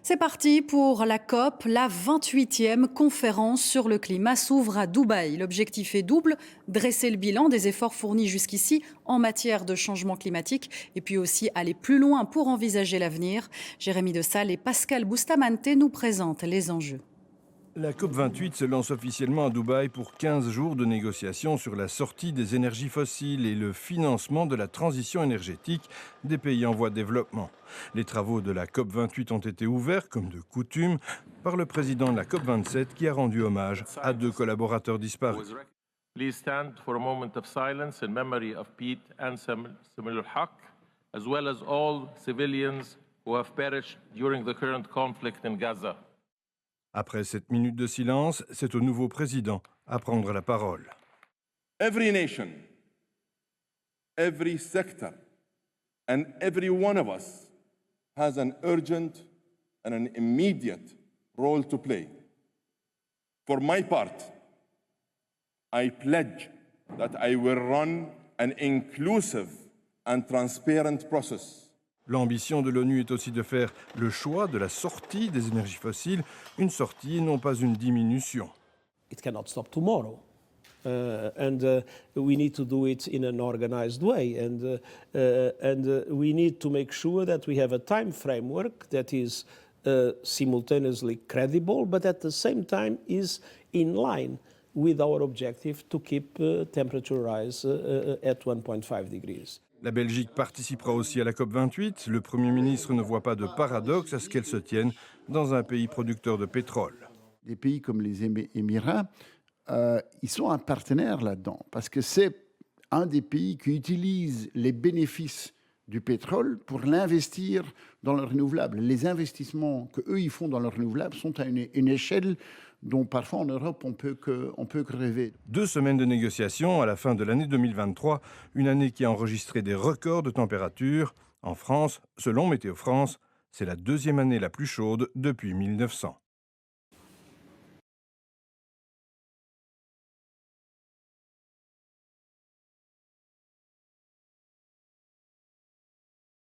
C'est parti pour la COP, la 28e conférence sur le climat s'ouvre à Dubaï. L'objectif est double, dresser le bilan des efforts fournis jusqu'ici en matière de changement climatique et puis aussi aller plus loin pour envisager l'avenir. Jérémy Dessal et Pascal Bustamante nous présentent les enjeux. La COP28 se lance officiellement à Dubaï pour 15 jours de négociations sur la sortie des énergies fossiles et le financement de la transition énergétique des pays en voie de développement. Les travaux de la COP28 ont été ouverts, comme de coutume, par le président de la COP27 qui a rendu hommage à deux collaborateurs disparus. Please stand for a moment of silence in memory of Pete and Samuel Haq, as well as all civilians who have perished during the current conflict in Gaza. Après cette minute de silence, c'est au nouveau président à prendre la parole. Every nation, every sector, and every one of us has an urgent and an immediate role to play. For my part, I pledge that I will run an inclusive and transparent process. L'ambition de l'ONU est aussi de faire le choix de la sortie des énergies fossiles, une sortie et non pas une diminution. It cannot stop tomorrow. We need to do it in an organized way. We need to make sure that we have a time framework that is simultaneously credible, but at the same time is in line with our objective to keep temperature rise at 1.5 degrees. La Belgique participera aussi à la COP28. Le Premier ministre ne voit pas de paradoxe à ce qu'elle se tienne dans un pays producteur de pétrole. Des pays comme les Émirats, ils sont un partenaire là-dedans, parce que c'est un des pays qui utilise les bénéfices du pétrole pour l'investir dans le renouvelable. Les investissements qu'eux ils font dans le renouvelable sont à une échelle dont parfois en Europe on peut que rêver. 2 semaines de négociations à la fin de l'année 2023, une année qui a enregistré des records de température. En France, selon Météo France, c'est la 2e année la plus chaude depuis 1900.